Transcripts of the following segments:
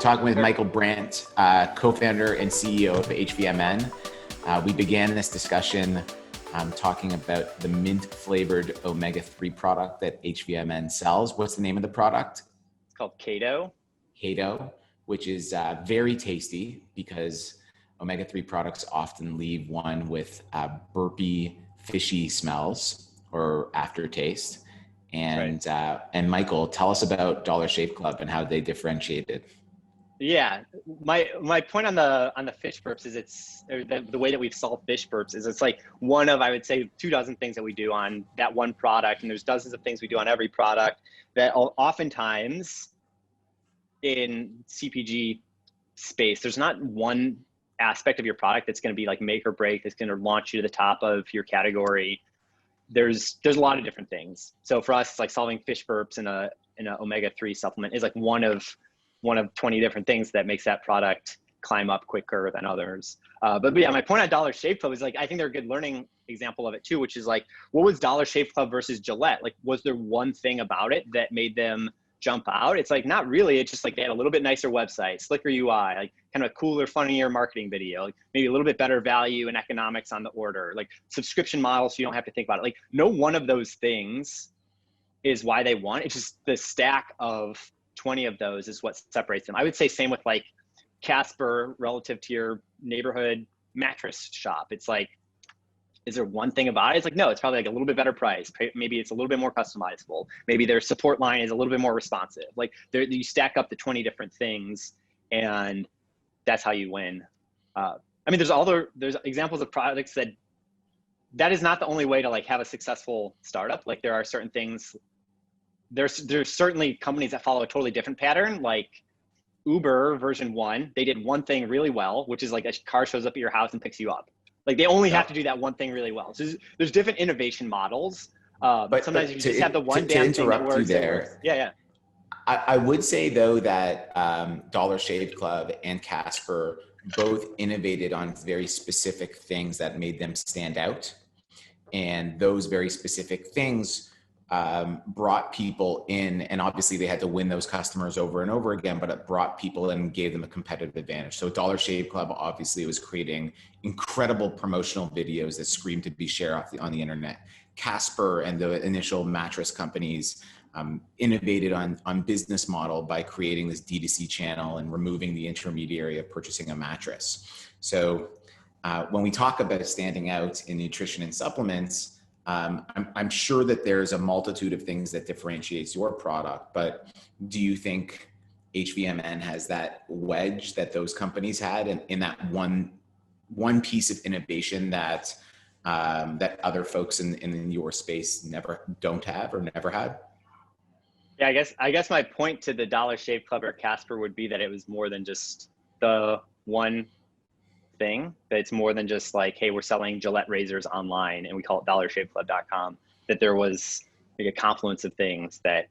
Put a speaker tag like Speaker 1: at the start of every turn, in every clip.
Speaker 1: talking with Michael Brandt, co-founder and CEO of HVMN. We began this discussion talking about the mint-flavored omega-3 product that HVMN sells. What's the name of the product?
Speaker 2: It's called Keto.
Speaker 1: Keto, which is very tasty because omega-3 products often leave one with burpy, fishy smells or aftertaste. And right. And Michael, tell us about Dollar Shave Club and how they differentiated.
Speaker 2: Yeah, my point on the fish burps is the way that we've solved fish burps is it's like one of, I would say, 24 things that we do on that one product, and there's dozens of things we do on every product that oftentimes in CPG space, there's not one aspect of your product that's going to be like make or break, that's going to launch you to the top of your category. There's a lot of different things. So for us, it's like solving fish burps in an omega-3 supplement is like one of 20 different things that makes that product climb up quicker than others. But yeah, my point on Dollar Shave Club is like, I think they're a good learning example of it too, which is like, what was Dollar Shave Club versus Gillette? Like, was there one thing about it that made them jump out? It's like, not really. It's just like they had a little bit nicer website, slicker UI, like kind of a cooler, funnier marketing video, like maybe a little bit better value and economics on the order, like subscription models, so you don't have to think about it. Like no one of those things is why they won. It's just the stack of 20 of those is what separates them. I would say same with like Casper relative to your neighborhood mattress shop. It's like, is there one thing about it? It's like, no, it's probably like a little bit better price. Maybe it's a little bit more customizable. Maybe their support line is a little bit more responsive. Like you stack up the 20 different things and that's how you win. I mean, there's examples of products that is not the only way to like have a successful startup. Like there are certain things, there's certainly companies that follow a totally different pattern, like Uber version 1, they did one thing really well, which is like a car shows up at your house and picks you up. Like they only have to do that one thing really well. So there's different innovation models. But sometimes you just have the one damn thing that works. Yeah.
Speaker 1: I would say though that Dollar Shave Club and Casper both innovated on very specific things that made them stand out. And those very specific things brought people in, and obviously they had to win those customers over and over again, but it brought people in and gave them a competitive advantage. So Dollar Shave Club obviously was creating incredible promotional videos that screamed to be shared on the internet. Casper and the initial mattress companies innovated on business model by creating this D2C channel and removing the intermediary of purchasing a mattress. So when we talk about standing out in nutrition and supplements, I'm sure that there's a multitude of things that differentiates your product, but do you think HVMN has that wedge that those companies had in that one piece of innovation that other folks in your space don't have or never had?
Speaker 2: Yeah, I guess my point to the Dollar Shave Club or Casper would be that it was more than just the one thing, that it's more than just like, hey, we're selling Gillette razors online and we call it dollarshaveclub.com, that there was like a confluence of things that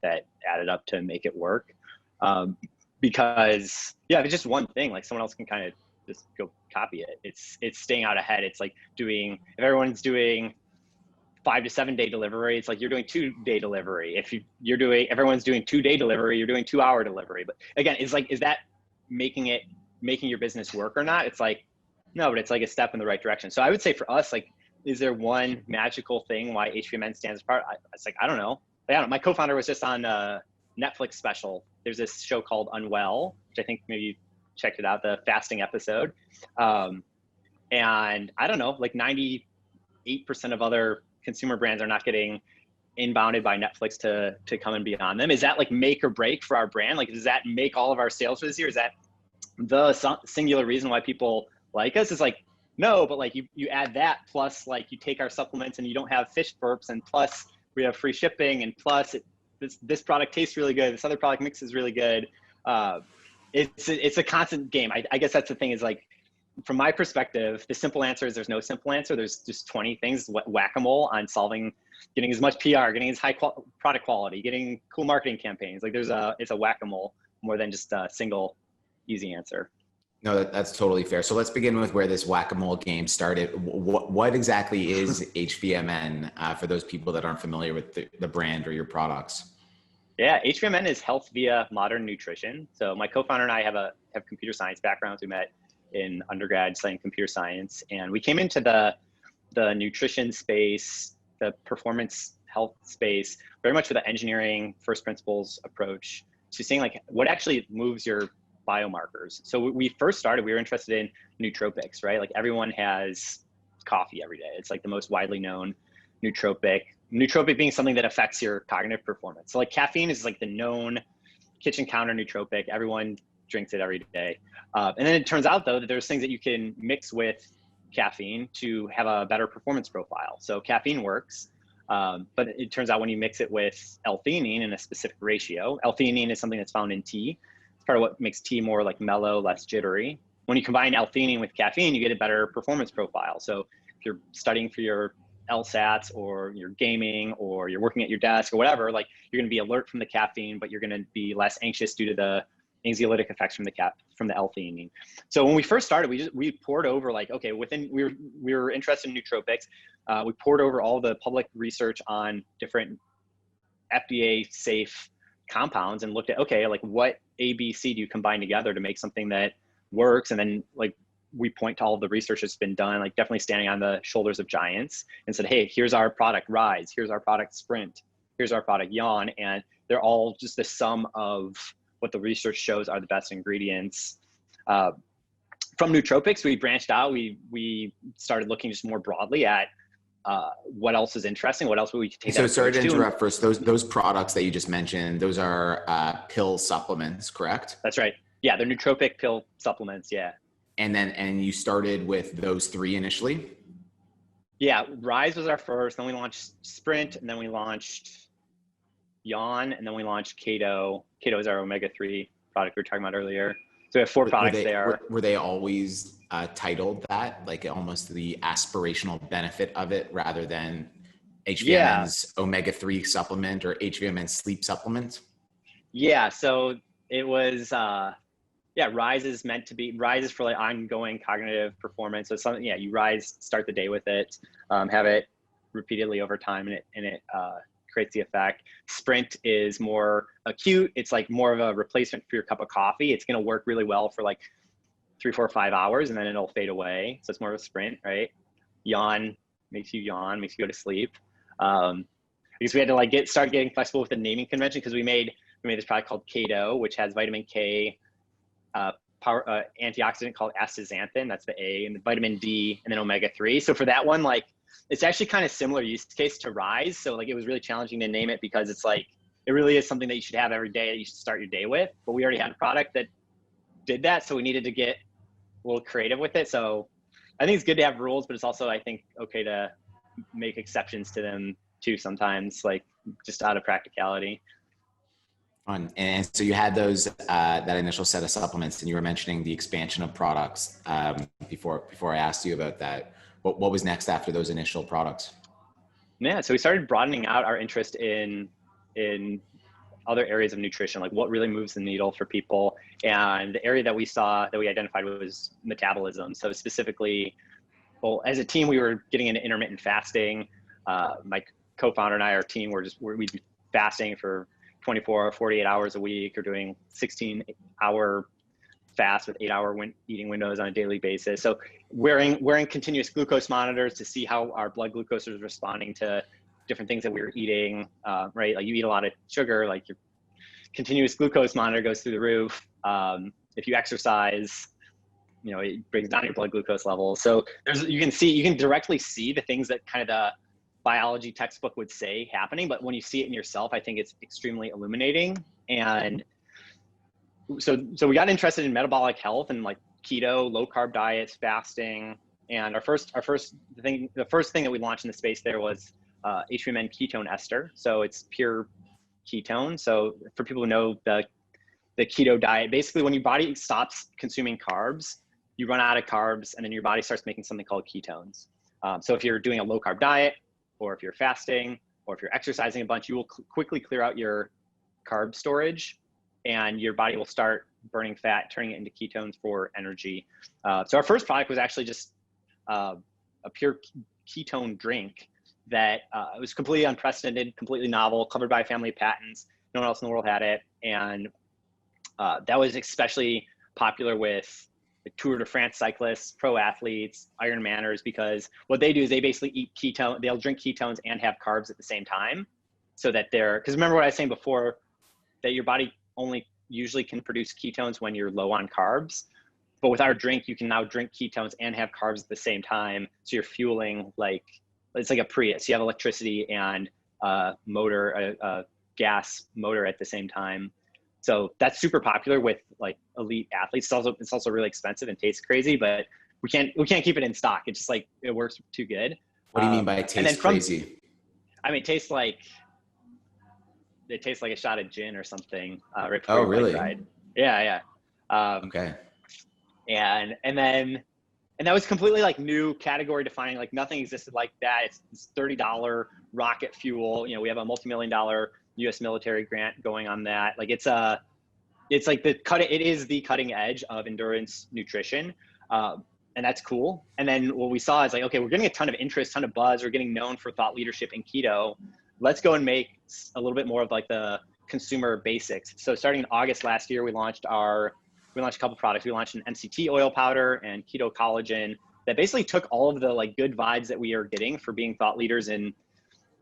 Speaker 2: added up to make it work. Because yeah, if it's just one thing, like someone else can kind of just go copy it. It's staying out ahead. It's like if everyone's doing 5 to 7 day delivery, it's like you're doing 2-day delivery. If everyone's doing 2-day delivery, you're doing 2-hour delivery. But again, it's like, is that making your business work or not? It's like, no, but it's like a step in the right direction. So I would say for us, like, is there one magical thing why HVMN stands apart? It's like, I don't know. My co-founder was just on a Netflix special. There's this show called Unwell, which I think maybe you checked it out, the fasting episode. And I don't know, like 98% of other consumer brands are not getting inbounded by Netflix to come and be on them. Is that like make or break for our brand? Like, does that make all of our sales for this year? Is that the singular reason why people like us? Is like, no, but like you add that plus like you take our supplements and you don't have fish burps, and plus we have free shipping, and plus this product tastes really good, this other product mix is really good. It's a constant game. I guess that's the thing, is like, from my perspective, the simple answer is there's no simple answer. There's just 20 things, whack-a-mole on getting as much PR, getting as high product quality, getting cool marketing campaigns. Like it's a whack-a-mole more than just a single easy answer.
Speaker 1: No, that's totally fair. So let's begin with where this whack-a-mole game started. What exactly is HVMN for those people that aren't familiar with the brand or your products?
Speaker 2: Yeah, HVMN is health via modern nutrition. So my co-founder and I have computer science backgrounds. We met in undergrad studying computer science, and we came into the nutrition space, the performance health space, very much with an engineering first principles approach to seeing like what actually moves your biomarkers. So we first started, we were interested in nootropics, right? Like everyone has coffee every day. It's like the most widely known nootropic. Nootropic being something that affects your cognitive performance. So like caffeine is like the known kitchen counter nootropic. Everyone drinks it every day. And then it turns out though that there's things that you can mix with caffeine to have a better performance profile. So caffeine works, but it turns out when you mix it with L-theanine in a specific ratio, L-theanine is something that's found in tea. It's part of what makes tea more like mellow, less jittery. When you combine L-theanine with caffeine, you get a better performance profile. So if you're studying for your LSATs or you're gaming or you're working at your desk or whatever, like you're going to be alert from the caffeine, but you're going to be less anxious due to the anxiolytic effects from the L-theanine. So when we first started, we poured over like, okay, we were interested in nootropics. We poured over all the public research on different FDA safe compounds and looked at, okay, like what A, B, C do you combine together to make something that works? And then like we point to all of the research that's been done, like definitely standing on the shoulders of giants, and said, hey, here's our product Rise, here's our product Sprint, here's our product Yawn, and they're all just the sum of what the research shows are the best ingredients. From nootropics, we branched out. We started looking just more broadly at what else is interesting, what else we could take.
Speaker 1: So sorry to interrupt first. Those products that you just mentioned, those are pill supplements, correct?
Speaker 2: That's right. Yeah, they're nootropic pill supplements. Yeah.
Speaker 1: And you started with those three initially?
Speaker 2: Yeah, Rise was our first. Then we launched Sprint, and then we launched Yawn, and then we launched Keto. Keto is our omega-3 product we were talking about earlier. So we have four products there.
Speaker 1: Were they always titled that, like almost the aspirational benefit of it, rather than HVMN's omega-3 supplement or HVMN sleep supplement?
Speaker 2: Yeah, so it was, Rise is for like ongoing cognitive performance. So something, you rise, start the day with it, have it repeatedly over time, and it creates the effect. Sprint is more acute. It's like more of a replacement for your cup of coffee. It's going to work really well for like 3, 4, 5 hours, and then it'll fade away. So it's more of a sprint, right? Yawn makes you go to sleep. I guess we had to start getting flexible with the naming convention, because we made this product called Keto, which has vitamin K, antioxidant called astaxanthin, that's the A, and the vitamin D, and then omega-3. So for that one, like, it's actually kind of similar use case to Rise. So like, it was really challenging to name it, because it's like, it really is something that you should have every day that you should start your day with. But we already had a product that did that, so we needed to get a little creative with it. So I think it's good to have rules, but it's also, I think, okay to make exceptions to them too sometimes, like just out of practicality.
Speaker 1: And so you had those that initial set of supplements, and you were mentioning the expansion of products before I asked you about that. What was next after those initial products?
Speaker 2: Yeah, so we started broadening out our interest in other areas of nutrition, like what really moves the needle for people. And the area that we identified was metabolism. So specifically, well, as a team, we were getting into intermittent fasting. My co-founder and I, our team, we'd be fasting for 24 or 48 hours a week, or doing 16-hour fast with 8-hour eating windows on a daily basis. So wearing continuous glucose monitors to see how our blood glucose is responding to different things that we were eating, right? Like you eat a lot of sugar, like your continuous glucose monitor goes through the roof. If you exercise, it brings down your blood glucose levels. So you can directly see the things that kind of the biology textbook would say happening, but when you see it in yourself, I think it's extremely illuminating. And so we got interested in metabolic health and like keto, low carb diets, fasting. And the first thing that we launched in the space there was HVMN ketone ester. So it's pure ketone. So for people who know the keto diet, basically when your body stops consuming carbs, you run out of carbs, and then your body starts making something called ketones. So if you're doing a low carb diet, or if you're fasting, or if you're exercising a bunch, you will quickly clear out your carb storage, and your body will start burning fat, turning it into ketones for energy. So our first product was actually just a pure ketone drink that was completely unprecedented, completely novel, covered by a family of patents, No one else in the world had it. And that was especially popular with the Tour de France cyclists, pro athletes, Ironmanners, because what they do is they basically eat ketone. They'll drink ketones and have carbs at the same time, so that because remember what I was saying before, that your body only usually can produce ketones when you're low on carbs. But with our drink, you can now drink ketones and have carbs at the same time. So you're fueling it's like a Prius. You have electricity and motor, a gas motor at the same time. So that's super popular with like elite athletes. It's also really expensive and tastes crazy, but we can't keep it in stock. It's just like, it works too good.
Speaker 1: What do you mean by taste crazy?
Speaker 2: I mean, it tastes like a shot of gin or something. Right before
Speaker 1: Oh,
Speaker 2: your bike
Speaker 1: really?
Speaker 2: ride. Yeah.
Speaker 1: Okay.
Speaker 2: And that was completely like new category defining. Like nothing existed like that. It's $30 rocket fuel. You know, we have a multi-million-dollar U.S. military grant going on that. Like it's like it is the cutting edge of endurance nutrition. And that's cool. And then what we saw is like, okay, we're getting a ton of interest, ton of buzz. We're getting known for thought leadership in keto. Let's go and make a little bit more of like the consumer basics. So starting in August last year, we launched a couple products. We launched an MCT oil powder and keto collagen that basically took all of the like good vibes that we are getting for being thought leaders in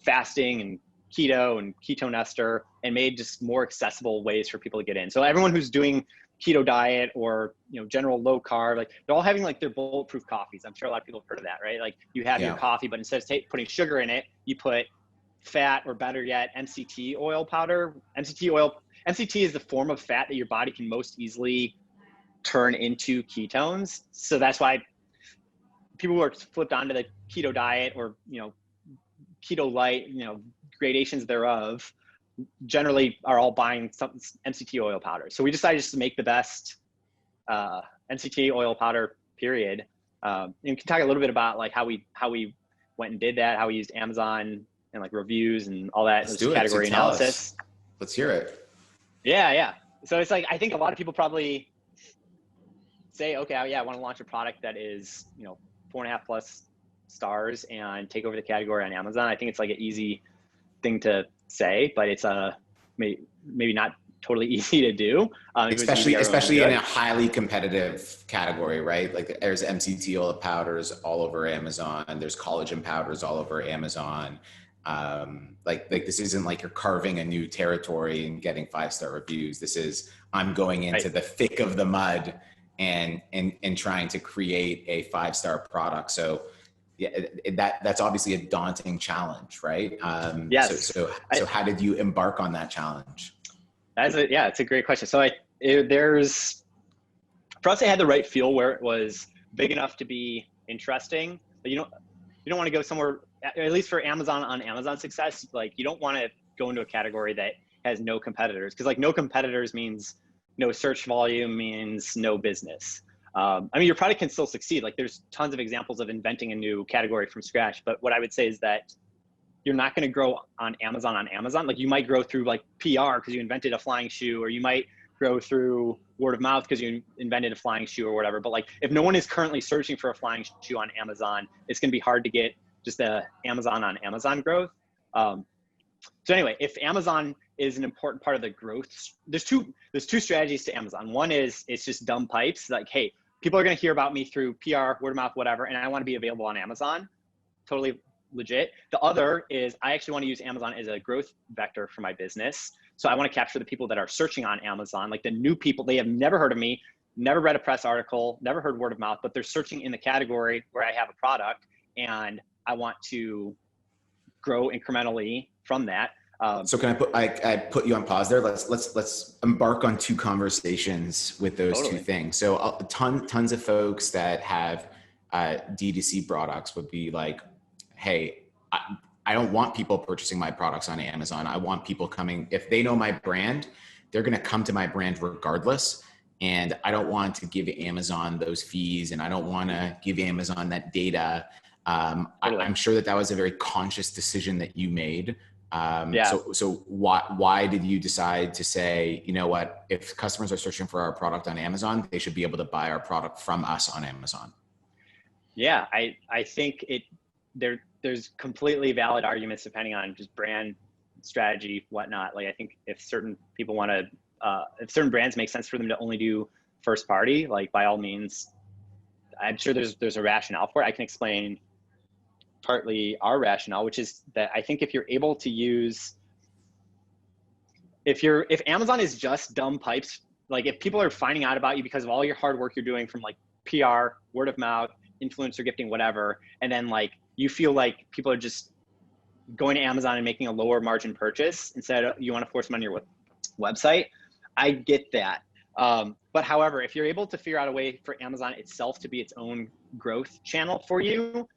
Speaker 2: fasting and keto and ketone ester, and made just more accessible ways for people to get in. So everyone who's doing keto diet or, you know, general low carb, like they're all having like their bulletproof coffees. I'm sure a lot of people have heard of that, right? Like you have your coffee, but instead of putting sugar in it, you put fat, or better yet, MCT oil powder. MCT is the form of fat that your body can most easily turn into ketones. So that's why people who are flipped onto the keto diet or, you know, keto light, you know, gradations thereof, generally are all buying some MCT oil powder. So we decided just to make the best MCT oil powder, period. And we can talk a little bit about like how we went and did that, how we used Amazon and like reviews and all that.
Speaker 1: Let's do it.
Speaker 2: Category
Speaker 1: So tell
Speaker 2: analysis.
Speaker 1: us. Let's hear it.
Speaker 2: Yeah. So it's like, I think a lot of people probably say, okay, I want to launch a product that is, you know, 4.5+ stars and take over the category on Amazon. I think it's like an easy thing to say, but it's maybe not totally easy to do.
Speaker 1: Especially in a highly competitive category, right? Like there's MCT oil powders all over Amazon. There's collagen powders all over Amazon. Like this isn't like you're carving a new territory and getting 5-star reviews. This is, I'm going into the thick of the mud and trying to create a 5-star product. So yeah, that's obviously a daunting challenge, right?
Speaker 2: Yes.
Speaker 1: So how did you embark on that challenge?
Speaker 2: It's a great question. So for us, I had the right feel where it was big enough to be interesting, but you don't want to go somewhere, at least for Amazon, on Amazon success. Like you don't want to go into a category that has no competitors, because like no competitors means no search volume, means no business. I mean, your product can still succeed. Like there's tons of examples of inventing a new category from scratch. But what I would say is that you're not going to grow on Amazon. Like you might grow through like PR because you invented a flying shoe, or you might grow through word of mouth because you invented a flying shoe or whatever. But like if no one is currently searching for a flying shoe on Amazon, it's going to be hard to get just the Amazon on Amazon growth. So anyway, if Amazon is an important part of the growth, there's two strategies to Amazon. One is it's just dumb pipes. Like, hey, people are going to hear about me through PR, word of mouth, whatever, and I want to be available on Amazon. Totally legit. The other is I actually want to use Amazon as a growth vector for my business. So I want to capture the people that are searching on Amazon, like the new people. They have never heard of me, never read a press article, never heard word of mouth, but they're searching in the category where I have a product, and I want to grow incrementally from that.
Speaker 1: So can I put you on pause there? Let's embark on two conversations with those two things. So tons of folks that have D2C products would be like, hey, I don't want people purchasing my products on Amazon. I want people coming, if they know my brand, they're going to come to my brand regardless. And I don't want to give Amazon those fees, and I don't want to give Amazon that data. I'm sure that was a very conscious decision that you made. So why did you decide to say, you know what, if customers are searching for our product on Amazon, they should be able to buy our product from us on Amazon?
Speaker 2: Yeah, I think there's completely valid arguments depending on just brand strategy, whatnot. Like I think if certain people want to, if certain brands make sense for them to only do first party, like by all means, I'm sure there's a rationale for it. I can explain partly our rationale, which is that I think if you're able to use, if Amazon is just dumb pipes, like if people are finding out about you because of all your hard work you're doing from like PR, word of mouth, influencer gifting, whatever, and then like you feel like people are just going to Amazon and making a lower margin purchase instead of you want to force them on your website, I get that. But however, if you're able to figure out a way for Amazon itself to be its own growth channel for you,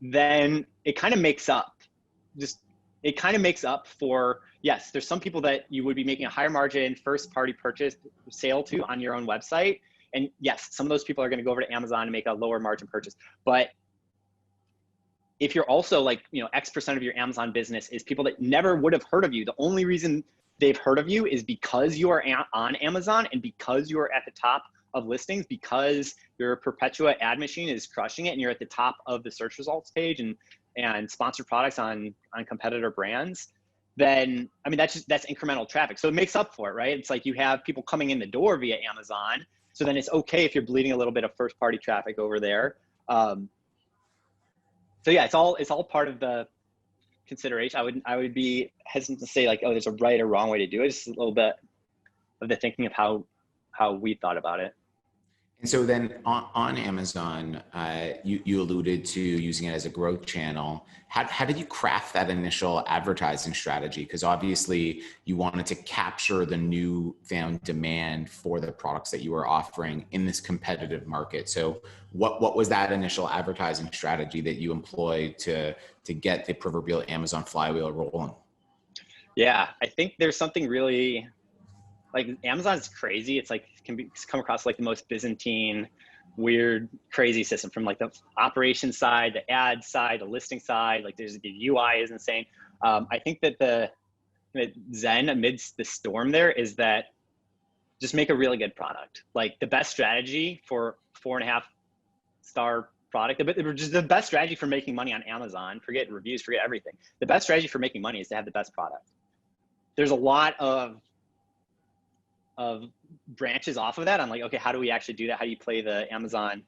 Speaker 2: then it kind of makes up. It kind of makes up for, yes, there's some people that you would be making a higher margin first party purchase sale to on your own website. And yes, some of those people are going to go over to Amazon and make a lower margin purchase. But if you're also like, X% of your Amazon business is people that never would have heard of you, the only reason they've heard of you is because you are on Amazon and because you are at the top of listings, because your Perpetua ad machine is crushing it and you're at the top of the search results page and sponsored products on competitor brands, then, I mean, that's incremental traffic. So it makes up for it, right? It's like you have people coming in the door via Amazon. So then it's okay if you're bleeding a little bit of first party traffic over there. So yeah, it's all part of the consideration. I would be hesitant to say like, oh, there's a right or wrong way to do it. Just a little bit of the thinking of how we thought about it.
Speaker 1: And so then on Amazon, you alluded to using it as a growth channel. How did you craft that initial advertising strategy? Because obviously you wanted to capture the newfound demand for the products that you were offering in this competitive market. So what was that initial advertising strategy that you employed to get the proverbial Amazon flywheel rolling?
Speaker 2: Yeah, I think there's something really, like Amazon's crazy. It's like come across like the most Byzantine, weird, crazy system from like the operations side, the ad side, the listing side. Like there's the UI is insane. I think that the zen amidst the storm there is that just make a really good product. Like the best strategy for 4.5-star product, just the best strategy for making money on Amazon, forget reviews, forget everything. The best strategy for making money is to have the best product. There's a lot of branches off of that. I'm like, okay, how do we actually do that? How do you play the Amazon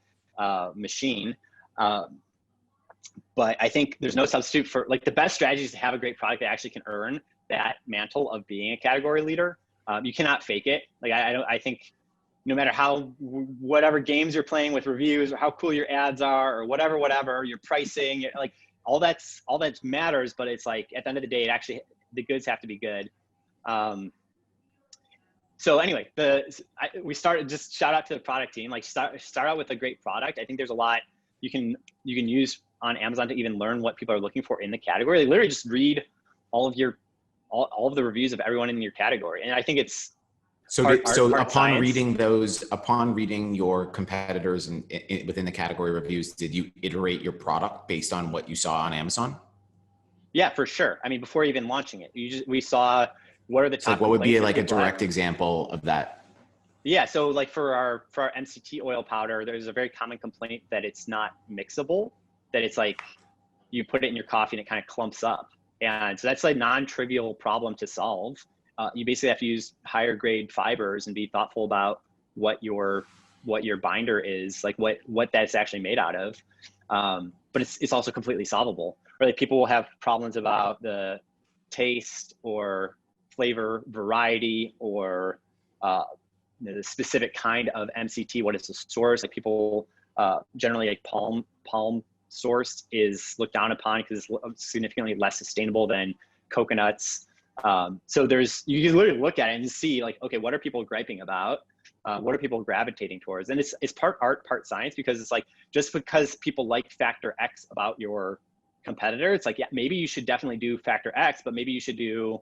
Speaker 2: machine? But I think there's no substitute for, like, the best strategy is to have a great product that actually can earn that mantle of being a category leader. You cannot fake it. Like I think no matter whatever games you're playing with reviews or how cool your ads are or whatever, your pricing, like all that matters. But it's like at the end of the day, the goods have to be good. So anyway, we started, just shout out to the product team, like start out with a great product. I think there's a lot you can use on Amazon to even learn what people are looking for in the category. They literally just read all of the reviews of everyone in your category. And I think it's
Speaker 1: upon reading your competitors and within the category reviews, did you iterate your product based on what you saw on Amazon?
Speaker 2: Yeah, for sure. I mean, before even launching it, we saw what are the top.
Speaker 1: So what would be like a direct example of that?
Speaker 2: Yeah, so like for our MCT oil powder, there's a very common complaint that it's not mixable, that it's like you put it in your coffee and it kind of clumps up. And so that's like non-trivial problem to solve. You basically have to use higher grade fibers and be thoughtful about what your binder is, like what that's actually made out of. But it's also completely solvable. Or like people will have problems about the taste or flavor variety or the specific kind of MCT, what is the source. Like people generally like palm sourced is looked down upon because it's significantly less sustainable than coconuts. So you can literally look at it and see like, okay, what are people griping about? What are people gravitating towards? And it's part art, part science, because it's like, just because people like factor X about your competitor, it's like, yeah, maybe you should definitely do factor X, but maybe you should do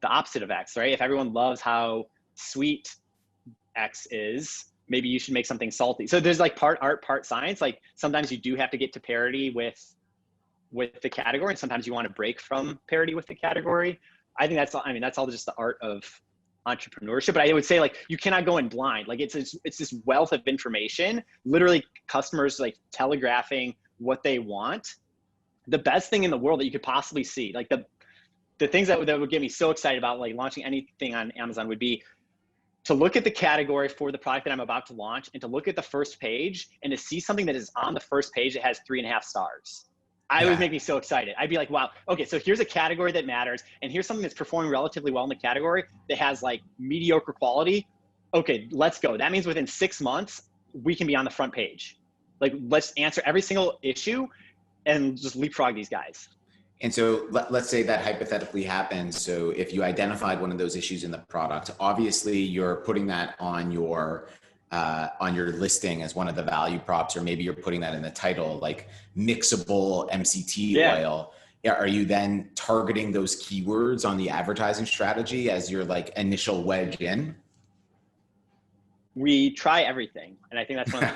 Speaker 2: the opposite of X, right? If everyone loves how sweet X is, maybe you should make something salty. So there's like part art, part science. Like sometimes you do have to get to parity with the category, and sometimes you want to break from parity with the category. I think that's all just the art of entrepreneurship. But I would say like you cannot go in blind. Like it's this wealth of information, literally customers like telegraphing what they want. The best thing in the world that you could possibly see, like the things that would get me so excited about like launching anything on Amazon would be to look at the category for the product that I'm about to launch and to look at the first page and to see something that is on the first page that has 3.5 stars. I would make me so excited. I'd be like, wow, okay, so here's a category that matters, and here's something that's performing relatively well in the category that has like mediocre quality. Okay, let's go. That means within 6 months, we can be on the front page. Like, let's answer every single issue and just leapfrog these guys.
Speaker 1: And so let's say that hypothetically happens. So if you identified one of those issues in the product, obviously you're putting that on your listing as one of the value props, or maybe you're putting that in the title, like mixable MCT oil. Are you then targeting those keywords on the advertising strategy as your like initial wedge in?
Speaker 2: We try everything. And I think that's one of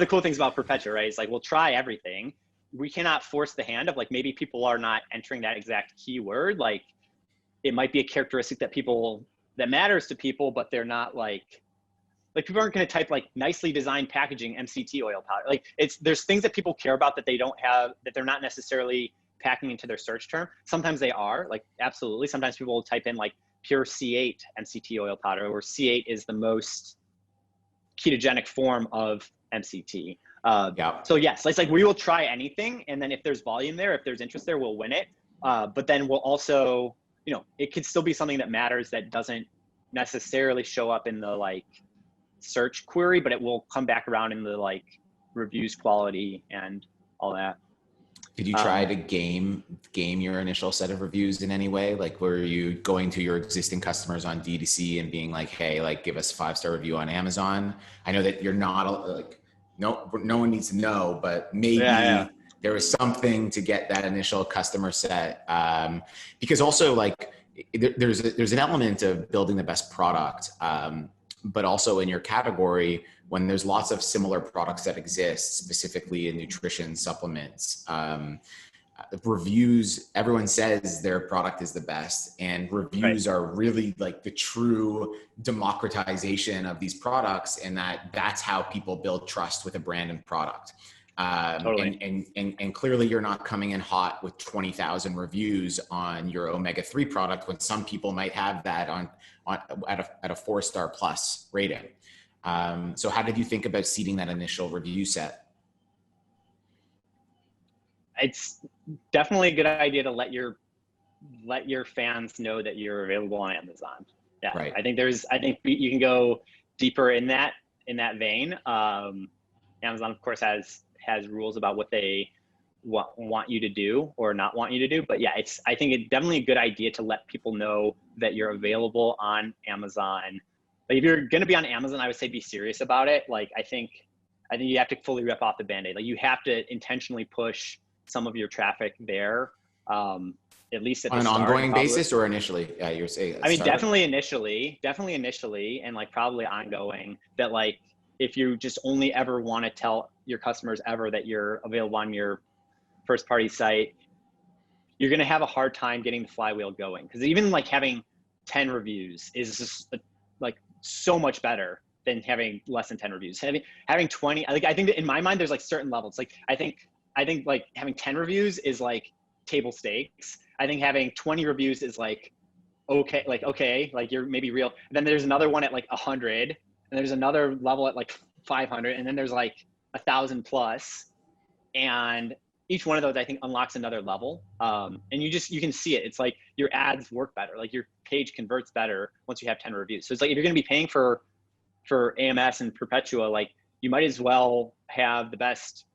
Speaker 2: the cool things about Perpetua, right? It's like, we'll try everything. We cannot force the hand of like, maybe people are not entering that exact keyword. Like it might be a characteristic that matters to people, but they're not like people aren't going to type like nicely designed packaging MCT oil powder. Like there's things that people care about that they don't have, that they're not necessarily packing into their search term. Sometimes they are, like, absolutely. Sometimes people will type in like pure C8 MCT oil powder, where C8 is the most ketogenic form of MCT. So yes, it's like we will try anything, and then if there's volume there, if there's interest there, we'll win it. But then we'll also, it could still be something that matters that doesn't necessarily show up in the like search query, but it will come back around in the like reviews quality and all that.
Speaker 1: Did you try to game your initial set of reviews in any way? Like, were you going to your existing customers on D2C and being like, hey, like, give us a 5-star review on Amazon? I know that you're not like, no one needs to know, but maybe there was something to get that initial customer set. Because also like there's an element of building the best product, but also in your category, when there's lots of similar products that exist, specifically in nutrition supplements, reviews, everyone says their product is the best, and reviews are really like the true democratization of these products, and that's how people build trust with a brand and product. And clearly you're not coming in hot with 20,000 reviews on your omega-3 product when some people might have that at a 4-star plus rating. So how did you think about seeding that initial review set?
Speaker 2: It's definitely a good idea to let your fans know that you're available on Amazon. Yeah, right. I think you can go deeper in that vein. Amazon, of course, has rules about what they want you to do or not want you to do. But yeah, I think it's definitely a good idea to let people know that you're available on Amazon. Like if you're going to be on Amazon, I would say be serious about it. Like I think you have to fully rip off the Band-Aid. Like you have to intentionally push some of your traffic there, at least at
Speaker 1: on an ongoing basis or initially. You're saying.
Speaker 2: I mean, definitely initially, and like probably ongoing. That like if you just only ever want to tell your customers ever that you're available on your first party site, you're going to have a hard time getting the flywheel going, because even like having 10 reviews is just like so much better than having less than 10 reviews. Having 20, like I think that in my mind there's like certain levels. Like I think like having 10 reviews is like table stakes. I think having 20 reviews is like okay, like you're maybe real. And then there's another one at like 100, and there's another level at like 500, and then there's like 1,000 plus, and each one of those I think unlocks another level. And you can see it. It's like your ads work better. Like your page converts better once you have 10 reviews. So it's like if you're going to be paying for AMS and Perpetua, like you might as well have the best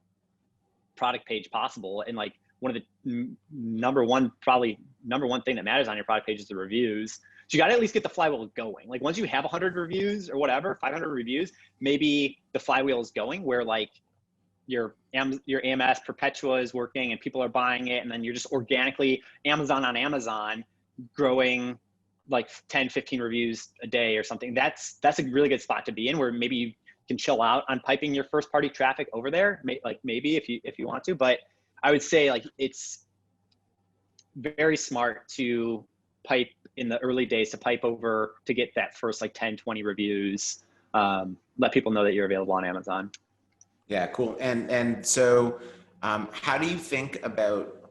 Speaker 2: product page possible. And like one of the number one thing that matters on your product page is the reviews. So you got to at least get the flywheel going. Like once you have 100 reviews or whatever, 500 reviews, maybe the flywheel is going where like your AMS Perpetua is working and people are buying it. And then you're just organically Amazon on Amazon growing like 10, 15 reviews a day or something. That's a really good spot to be in, where maybe you can chill out on piping your first party traffic over there. Like maybe if you want to, but I would say like it's very smart to pipe in the early days, to pipe over to get that first like 10, 20 reviews, let people know that you're available on Amazon.
Speaker 1: Yeah, cool. And so how do you think about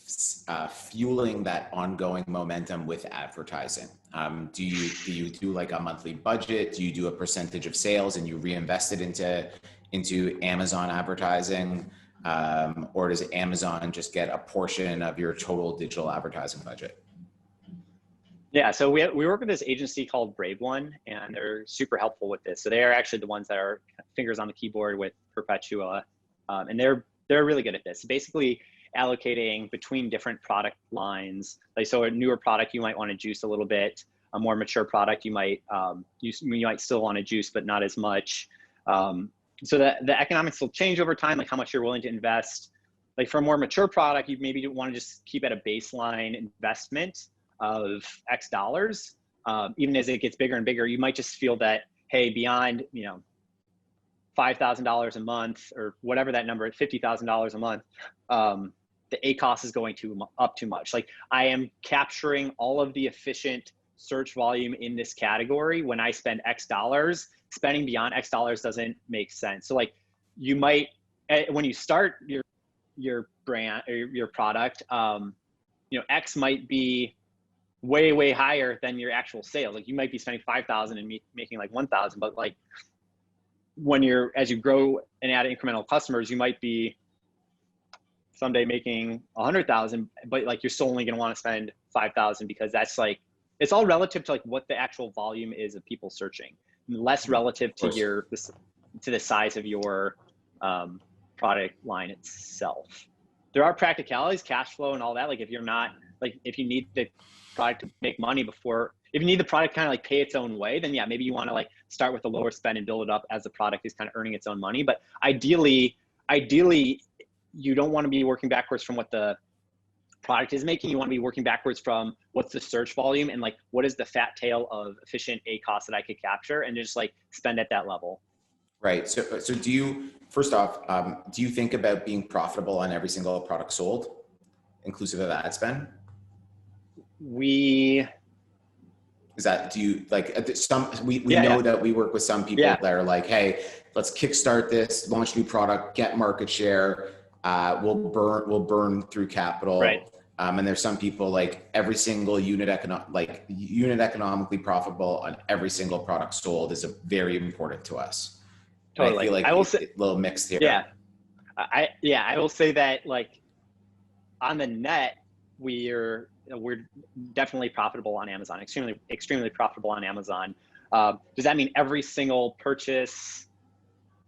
Speaker 1: fueling that ongoing momentum with advertising? Do you do like a monthly budget? Do you do a percentage of sales and you reinvest it into Amazon advertising? Or does Amazon just get a portion of your total digital advertising budget?
Speaker 2: Yeah, so we work with this agency called Brave One, and they're super helpful with this. So they are actually the ones that are fingers on the keyboard with Perpetua, and they're really good at this. Basically, allocating between different product lines. Like, so a newer product you might want to juice a little bit. A more mature product you might still want to juice, but not as much. So that the economics will change over time, like how much you're willing to invest. Like for a more mature product, you maybe want to just keep at a baseline investment of X dollars. Even as it gets bigger and bigger, you might just feel that, hey, beyond, $5,000 a month or whatever that number at $50,000 a month, the ACoS is going up too much. Like I am capturing all of the efficient search volume in this category. When I spend X dollars, spending beyond X dollars doesn't make sense. So like you might, when you start your brand or your product, X might be way higher than your actual sales. Like you might be spending 5,000 and making like 1,000, but like as you grow and add incremental customers, you might be someday making 100,000, but like you're still only going to want to spend 5,000 because that's like, it's all relative to like what the actual volume is of people searching, less relative to the size of your product line itself. There are practicalities, cash flow and all that. Like if you need the product to make money if you need the product kind of like pay its own way, then yeah, maybe you want to like start with a lower spend and build it up as the product is kind of earning its own money. But ideally, you don't want to be working backwards from what the product is making. You want to be working backwards from what's the search volume and like what is the fat tail of efficient ACoS that I could capture and just like spend at that level.
Speaker 1: Right. So do you, first off, do you think about being profitable on every single product sold, inclusive of ad spend? We know that we work with some people that are like, hey, let's kickstart this, launch new product, get market share. We'll burn through capital.
Speaker 2: Right.
Speaker 1: And there's some people like every single unit economically profitable on every single product sold is very important to us.
Speaker 2: Totally.
Speaker 1: I feel like it's a little mixed here.
Speaker 2: Yeah. I will say that like on the net, we're definitely profitable on Amazon, extremely profitable on Amazon. Does that mean every single purchase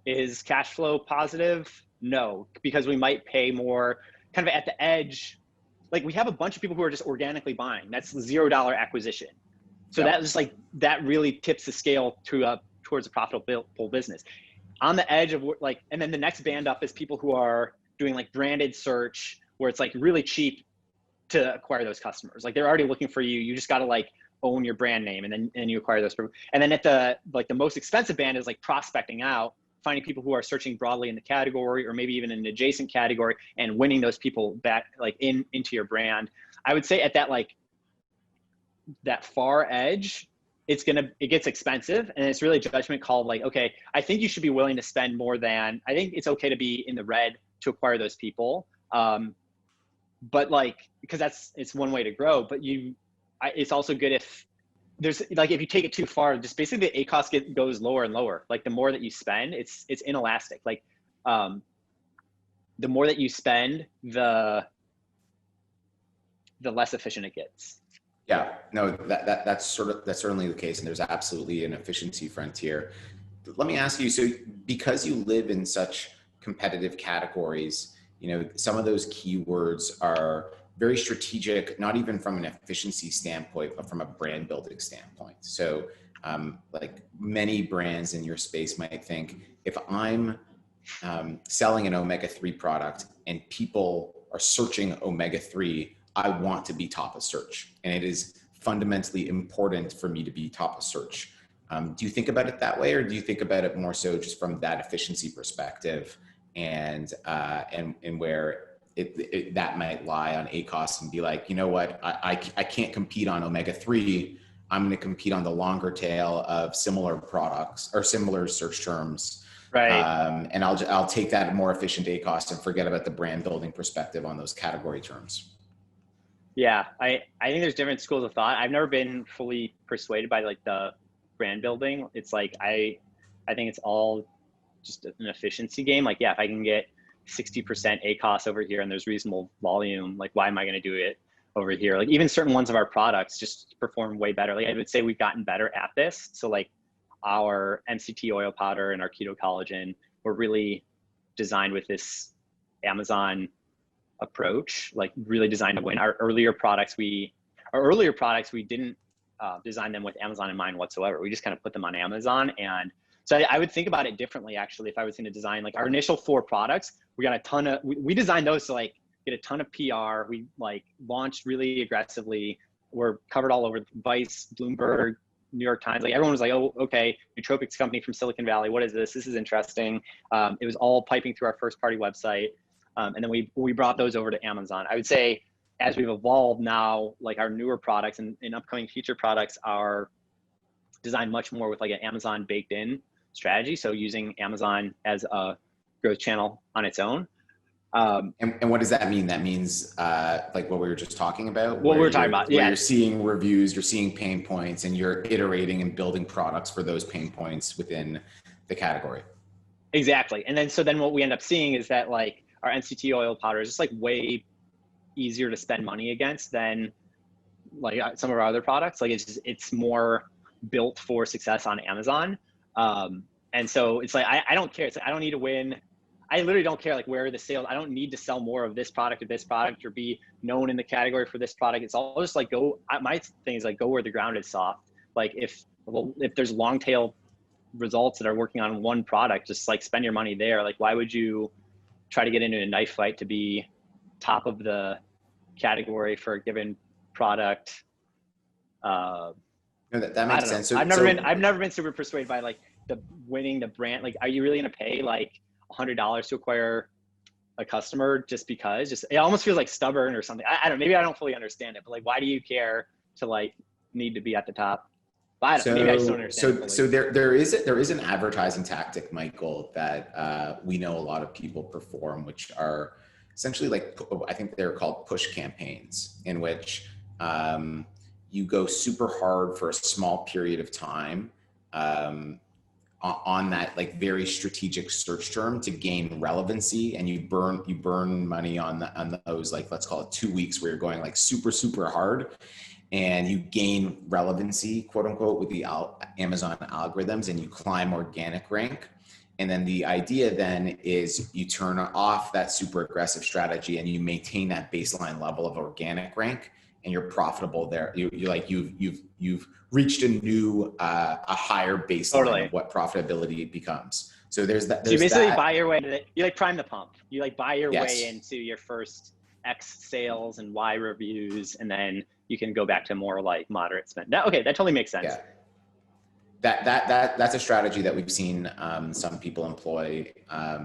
Speaker 2: is cash flow positive? No, because we might pay more kind of at the edge. Like we have a bunch of people who are just organically buying. That's $0 acquisition. So that was like, that really tips the scale towards a profitable business. On the edge of like, and then the next band up is people who are doing like branded search where it's like really cheap to acquire those customers. Like they're already looking for you. You just got to like own your brand name and you acquire those. And then at the most expensive band is like prospecting out, finding people who are searching broadly in the category or maybe even in an adjacent category and winning those people back like into your brand. I would say at that far edge, it gets expensive and it's really a judgment call. Like, okay, I think you should be willing to spend more than, I think it's okay to be in the red to acquire those people. But like, because it's one way to grow, but it's also good if you take it too far, just basically the ACoS goes lower and lower. Like the more that you spend, it's inelastic. Like, the more that you spend, the less efficient it gets.
Speaker 1: Yeah, no, that's certainly the case. And there's absolutely an efficiency frontier. Let me ask you, so because you live in such competitive categories, some of those keywords are very strategic, not even from an efficiency standpoint, but from a brand building standpoint. So like many brands in your space might think, if I'm selling an omega-3 product and people are searching omega-3, I want to be top of search. And it is fundamentally important for me to be top of search. Do you think about it that way, or do you think about it more so just from that efficiency perspective and where that might lie on ACoS and be like, you know what, I can't compete on omega-3. I'm going to compete on the longer tail of similar products or similar search terms.
Speaker 2: Right.
Speaker 1: And I'll take that more efficient ACoS and forget about the brand building perspective on those category terms.
Speaker 2: Yeah, I think there's different schools of thought. I've never been fully persuaded by like the brand building. It's like I think it's all just an efficiency game. Like, yeah, if I can get 60% ACOS over here and there's reasonable volume, like why am I going to do it over here? Like even certain ones of our products just perform way better. Like I would say we've gotten better at this. So like our MCT oil powder and our keto collagen were really designed with this Amazon approach, like really designed to win. Our earlier products, we didn't design them with Amazon in mind whatsoever. We just kind of put them on Amazon. And so I would think about it differently, actually, if I was going to design like our initial 4 products, we got a ton of, we designed those to like get a ton of PR. We like launched really aggressively. We're covered all over Vice, Bloomberg, New York Times. Like everyone was like, oh, okay, nootropics company from Silicon Valley. What is this? This is interesting. It was all piping through our first party website. And then we brought those over to Amazon. I would say as we've evolved now, like our newer products and upcoming future products are designed much more with like an Amazon baked in strategy. So using Amazon as a growth channel on its own.
Speaker 1: And what does that mean? That means like what we were just talking about?
Speaker 2: What we were talking about, yeah.
Speaker 1: You're seeing reviews, you're seeing pain points, and you're iterating and building products for those pain points within the category.
Speaker 2: Exactly. And then what we end up seeing is that like our NCT oil powder is just like way easier to spend money against than like some of our other products. Like it's more built for success on Amazon. And so it's like, I don't care. It's like, I don't need to win. I literally don't care like where the sales, I don't need to sell more of this product or this product or be known in the category for this product. It's all just like my thing is like go where the ground is soft. Like if there's long tail results that are working on one product, just like spend your money there. Like why would you try to get into a knife fight to be top of the category for a given product?
Speaker 1: No, that makes sense.
Speaker 2: I've never been super persuaded by like the winning the brand. Like, are you really going to pay like $100 to acquire a customer just because? It almost feels like stubborn or something. I don't. Maybe I don't fully understand it, but like, why do you care to like need to be at the top? Maybe I just don't understand.
Speaker 1: So there is an advertising tactic, Michael, that we know a lot of people perform, which are essentially like, I think they're called push campaigns, in which you go super hard for a small period of time on that like very strategic search term to gain relevancy, and you burn money on those, like, let's call it 2 weeks where you're going like super hard, and you gain relevancy, quote unquote, with the Amazon algorithms, and you climb organic rank. And then the idea then is you turn off that super aggressive strategy and you maintain that baseline level of organic rank, and you're profitable there. You've reached a new, a higher baseline of what profitability becomes. So there's that.
Speaker 2: So you basically buy your way you like prime the pump. You like buy your way into your first X sales and Y reviews, and then you can go back to more like moderate spend. That totally makes sense.
Speaker 1: Yeah. That's a strategy that we've seen some people employ,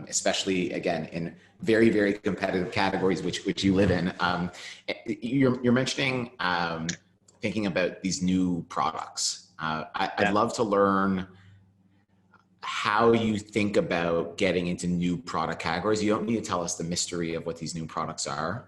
Speaker 1: especially again in very, very competitive categories, which you live in. You're mentioning thinking about these new products. I'd love to learn how you think about getting into new product categories. You don't need to tell us the mystery of what these new products are.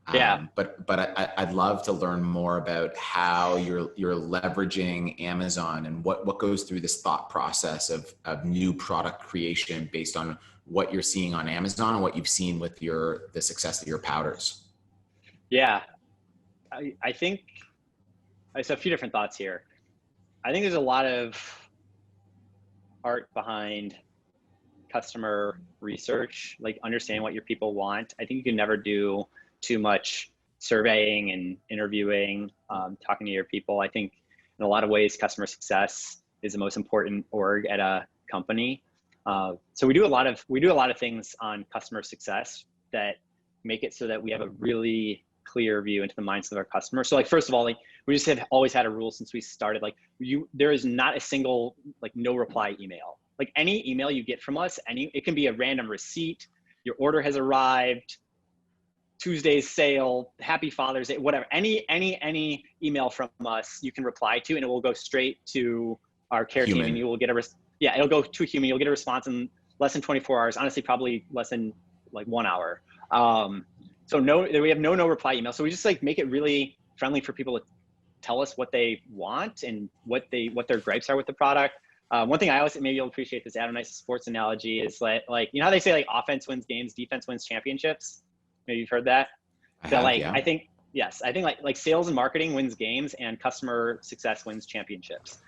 Speaker 1: But I'd love to learn more about how you're leveraging Amazon and what goes through this thought process of new product creation based on what you're seeing on Amazon and what you've seen with the success of your powders.
Speaker 2: Yeah, I think there's a few different thoughts here. I think there's a lot of art behind customer research, like understanding what your people want. I think you can never do too much surveying and interviewing, talking to your people. I think in a lot of ways, customer success is the most important org at a company. So we do a lot of things on customer success that make it so that we have a really clear view into the mindset of our customers. So like, first of all, like we just have always had a rule since we started, like there is not a single like no reply email. Like any email you get from us, it can be a random receipt, your order has arrived, Tuesday's sale, happy Father's Day, whatever, any email from us you can reply to, and it will go straight to our care team, and you will get it'll go to a human. You'll get a response in less than 24 hours. Honestly, probably less than like 1 hour. So we have no reply email. So we just like make it really friendly for people to tell us what they want and what their gripes are with the product. One thing I always, maybe you'll appreciate this, Adam, nice sports analogy, is like, you know how they say like offense wins games, defense wins championships? Maybe you've heard that. So like,
Speaker 1: yeah.
Speaker 2: I think like sales and marketing wins games and customer success wins championships.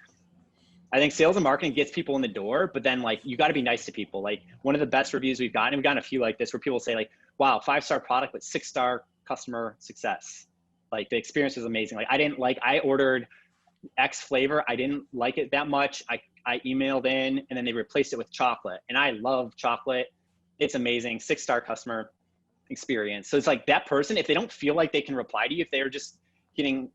Speaker 2: I think sales and marketing gets people in the door, but then like, you got to be nice to people. Like one of the best reviews we've gotten, and we've gotten a few like this, where people say like, wow, 5-star product, but 6-star customer success. Like the experience was amazing. Like I ordered X flavor. I didn't like it that much. I emailed in and then they replaced it with chocolate, and I love chocolate. It's amazing. 6-star customer experience. So it's like that person, if they don't feel like they can reply to you, if they're just getting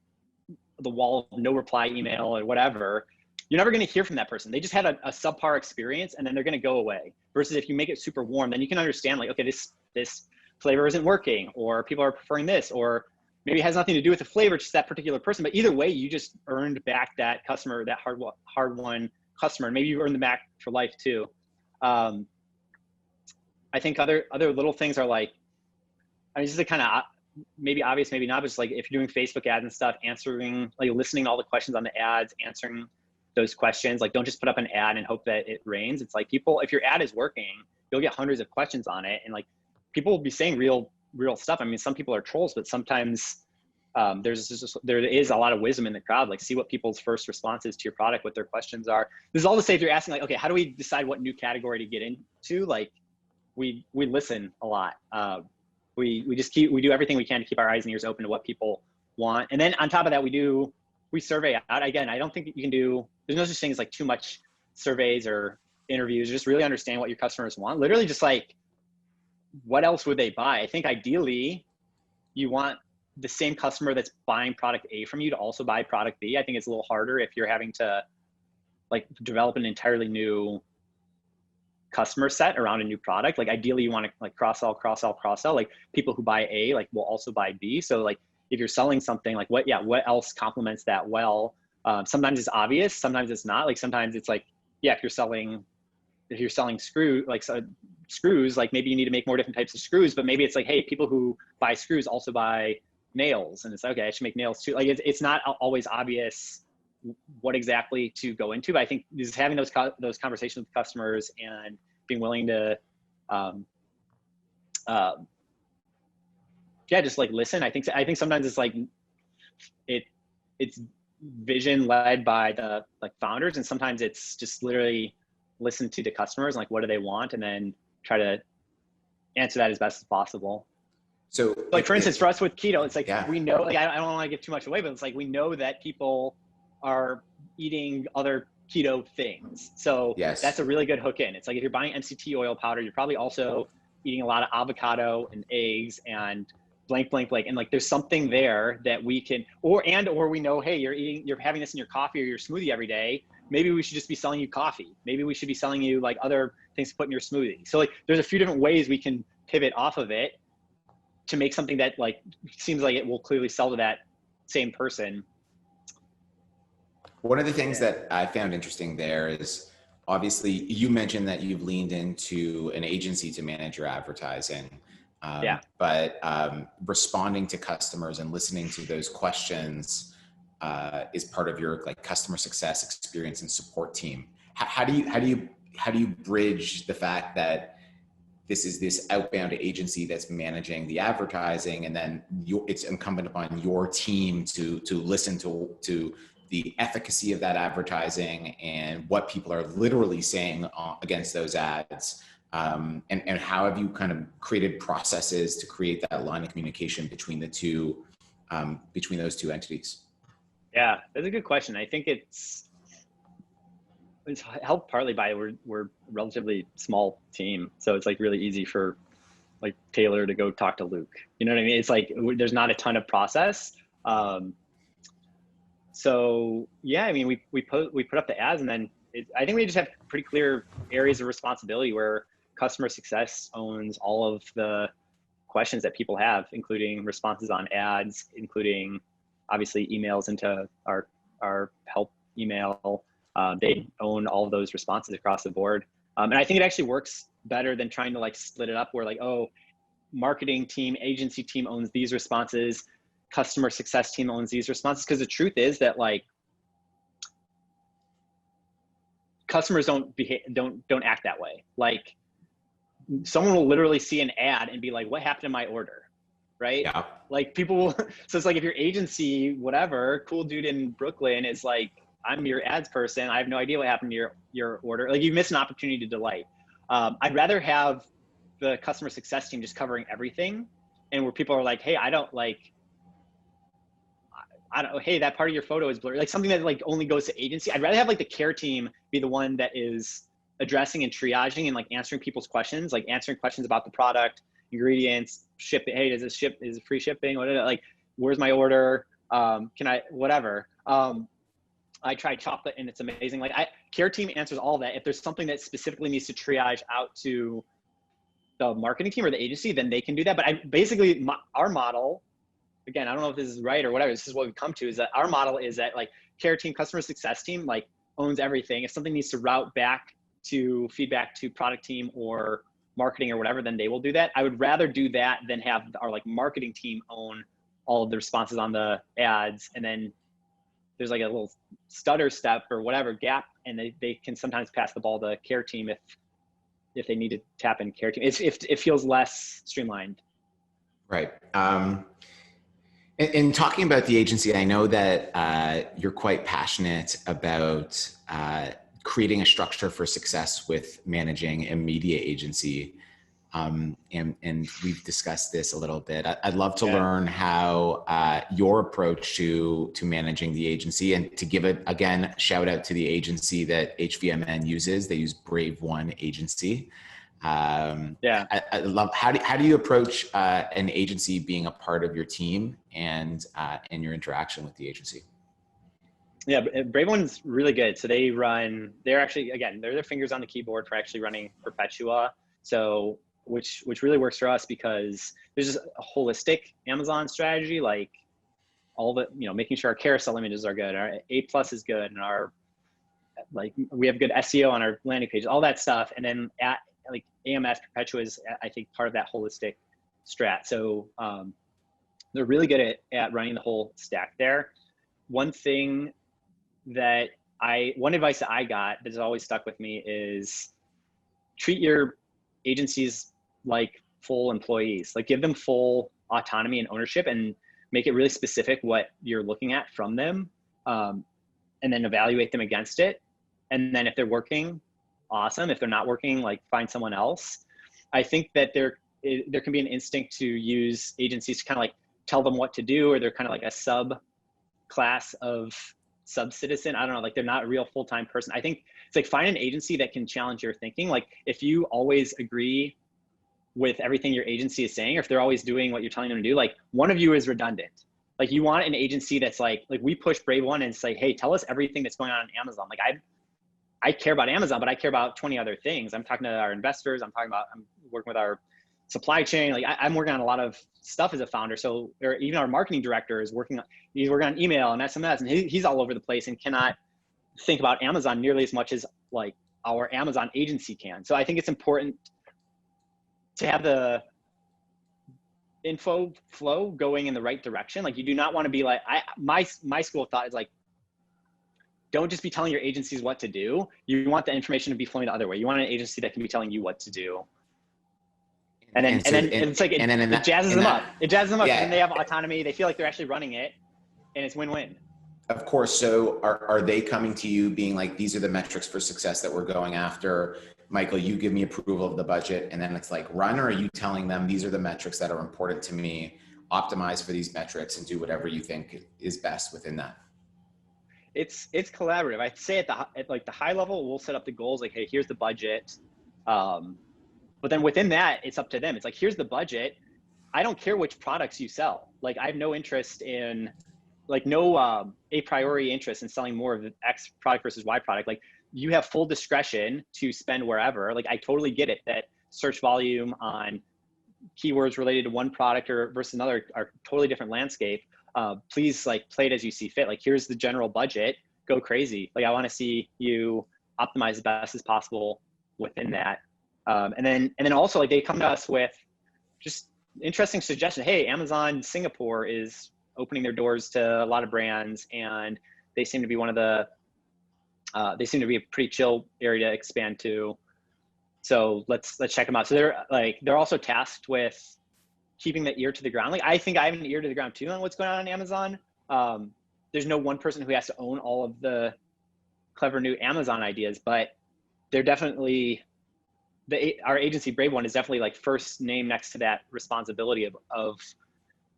Speaker 2: the wall of no reply email or whatever, you're never going to hear from that person. They just had a subpar experience and then they're going to go away. Versus if you make it super warm, then you can understand like, okay, this flavor isn't working, or people are preferring this, or maybe it has nothing to do with the flavor, just that particular person. But either way, you just earned back that customer, that hard-won customer. And maybe you earned them back for life too. I think other little things are like, I mean, this is kind of maybe obvious, maybe not, but just like if you're doing Facebook ads and stuff, answering, like listening to all the questions on the ads, answering those questions. Like, don't just put up an ad and hope that it rains. It's like people, if your ad is working, you'll get hundreds of questions on it. And like, people will be saying real stuff. I mean, some people are trolls, but sometimes there is a lot of wisdom in the crowd. Like, see what people's first responses to your product, what their questions are. This is all to say, if you're asking like, okay, how do we decide what new category to get into? Like, we listen a lot. We do everything we can to keep our eyes and ears open to what people want. And then on top of that, we survey out. Again, I don't think you can there's no such thing as like too much surveys or interviews. Just really understand what your customers want. Literally just like, what else would they buy? I think ideally you want the same customer that's buying product A from you to also buy product B. I think it's a little harder if you're having to like develop an entirely new customer set around a new product. Like ideally you want to like cross sell. Like people who buy A like will also buy B. So like if you're selling something, like what else complements that well? Sometimes it's obvious, sometimes it's not. Like sometimes it's like, yeah, if you're selling screws, like maybe you need to make more different types of screws, but maybe it's like, hey, people who buy screws also buy nails, and it's like, okay, I should make nails too. Like it's not always obvious what exactly to go into, but I think just having those conversations with customers and being willing to just like listen. I think sometimes it's like it's vision led by the like founders, and sometimes it's just literally listen to the customers and like what do they want, and then try to answer that as best as possible. So like for instance, for us with keto, it's like, we know, like I don't want to give too much away, but it's like we know that people are eating other keto things. So that's a really good hook in. It's like if you're buying MCT oil powder, you're probably also eating a lot of avocado and eggs and blank. And like, there's something there that we can, or we know, hey, you're having this in your coffee or your smoothie every day. Maybe we should just be selling you coffee. Maybe we should be selling you like other things to put in your smoothie. So like, there's a few different ways we can pivot off of it to make something that like seems like it will clearly sell to that same person.
Speaker 1: One of the things that I found interesting there is, obviously you mentioned that you've leaned into an agency to manage your advertising. But responding to customers and listening to those questions is part of your like customer success experience and support team. How do you bridge the fact that this is this outbound agency that's managing the advertising, and then it's incumbent upon your team to listen to the efficacy of that advertising and what people are literally saying against those ads? And how have you kind of created processes to create that line of communication between those two entities?
Speaker 2: Yeah, that's a good question. I think it's helped partly by we're a relatively small team, so it's like really easy for like Taylor to go talk to Luke. You know what I mean? It's like there's not a ton of process. So yeah, I mean, we put up the ads, and then I think we just have pretty clear areas of responsibility where customer success owns all of the questions that people have, including responses on ads, including obviously emails into our help email. They own all of those responses across the board. And I think it actually works better than trying to like split it up where like, oh, marketing team, agency team owns these responses, customer success team owns these responses. Because the truth is that like customers don't act that way. Like someone will literally see an ad and be like, what happened to my order? Right?
Speaker 1: Yeah.
Speaker 2: Like people will, so it's like if your agency, whatever, cool dude in Brooklyn is like, I'm your ads person, I have no idea what happened to your order. Like you miss an opportunity to delight. I'd rather have the customer success team just covering everything, and where people are like, hey, I don't, hey, that part of your photo is blurry. Like something that like only goes to agency. I'd rather have like the care team be the one that is addressing and triaging and like answering people's questions, like answering questions about the product, ingredients, shipping. Hey, does this ship, is it free shipping? What, like, where's my order? Can I, whatever. I tried chocolate and it's amazing. Like care team answers all that. If there's something that specifically needs to triage out to the marketing team or the agency, then they can do that. But our model, again, I don't know if this is right or whatever, this is what we've come to, is that our model is that like care team, customer success team, like owns everything. If something needs to route back to feedback to product team or marketing or whatever, then they will do that. I would rather do that than have our like marketing team own all of the responses on the ads. And then there's like a little stutter step or whatever gap, and they can sometimes pass the ball to care team if they need to tap in care team. If it feels less streamlined.
Speaker 1: Right. In talking about the agency, I know that you're quite passionate about creating a structure for success with managing a media agency. And we've discussed this a little bit. I'd love to learn how your approach to managing the agency, and to give it, again, shout out to the agency that HVMN uses. They use Brave One Agency. I love, how do you approach an agency being a part of your team and your interaction with the agency?
Speaker 2: Yeah, Brave One's really good. So they're actually, again, they're their fingers on the keyboard for actually running Perpetua. So which really works for us because there's just a holistic Amazon strategy, like all the, making sure our carousel images are good, our A+ is good, and our, like, we have good SEO on our landing page, all that stuff. And then like AMS Perpetua is, I think, part of that holistic strat. So they're really good at running the whole stack there. One advice that I got that has always stuck with me is treat your agencies like full employees. Like give them full autonomy and ownership, and make it really specific what you're looking at from them, and then evaluate them against it. And then if they're working, awesome. If they're not working, like find someone else. I think that there can be an instinct to use agencies to kind of like tell them what to do, or they're kind of like a sub-class of sub-citizen. I don't know, like they're not a real full-time person. I think it's like find an agency that can challenge your thinking. Like if you always agree with everything your agency is saying, or if they're always doing what you're telling them to do, like one of you is redundant. Like you want an agency that's like we push Brave One and say, hey, tell us everything that's going on Amazon. Like I care about Amazon, but I care about 20 other things. I'm talking to our investors. I'm working with our supply chain. Like I'm working on a lot of stuff as a founder. So, or even our marketing director is he's working on email and SMS, and he's all over the place and cannot think about Amazon nearly as much as like our Amazon agency can. So I think it's important to have the info flow going in the right direction. Like you do not want to be like, my school of thought is like, don't just be telling your agencies what to do. You want the information to be flowing the other way. You want an agency that can be telling you what to do. And then it jazzes them up. It jazzes them up, and they have autonomy. They feel like they're actually running it, and it's win-win.
Speaker 1: Of course. So are they coming to you being like, these are the metrics for success that we're going after? Michael, you give me approval of the budget, and then it's like run, or are you telling them these are the metrics that are important to me, optimize for these metrics and do whatever you think is best within that?
Speaker 2: It's collaborative. I'd say at the high level, we'll set up the goals. Like, hey, here's the budget. But then within that, it's up to them. It's like, here's the budget. I don't care which products you sell. Like, I have no interest in, like, a priori interest in selling more of the X product versus Y product. Like, you have full discretion to spend wherever. Like, I totally get it that search volume on keywords related to one product or versus another are totally different landscape. Please, like, play it as you see fit. Like, here's the general budget. Go crazy. Like, I want to see you optimize as best as possible within that. And then also, like, they come to us with just interesting suggestion. Hey, Amazon Singapore is opening their doors to a lot of brands, and they seem to be one of the, they seem to be a pretty chill area to expand to. So let's check them out. So they're also tasked with keeping the ear to the ground. Like, I think I have an ear to the ground too on what's going on Amazon. There's no one person who has to own all of the clever new Amazon ideas, but they're definitely, our agency Brave One is definitely like first name next to that responsibility of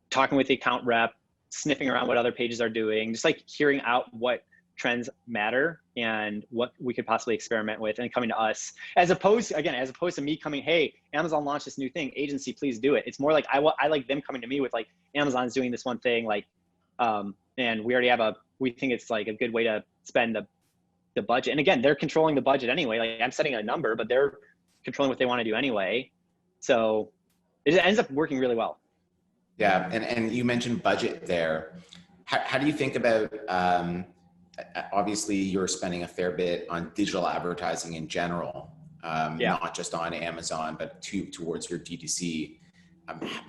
Speaker 2: talking with the account rep, sniffing around what other pages are doing, just like hearing out what trends matter and what we could possibly experiment with, and coming to us, as opposed to me coming, hey, Amazon launched this new thing, agency, please do it. It's more like I like them coming to me with like, Amazon's doing this one thing, like, and we already have we think it's like a good way to spend the budget. And again, they're controlling the budget anyway. Like, I'm setting a number, but they're controlling what they want to do anyway. So it ends up working really well.
Speaker 1: Yeah, and you mentioned budget there. How do you think about, obviously you're spending a fair bit on digital advertising in general, not just on Amazon, but towards your D2C.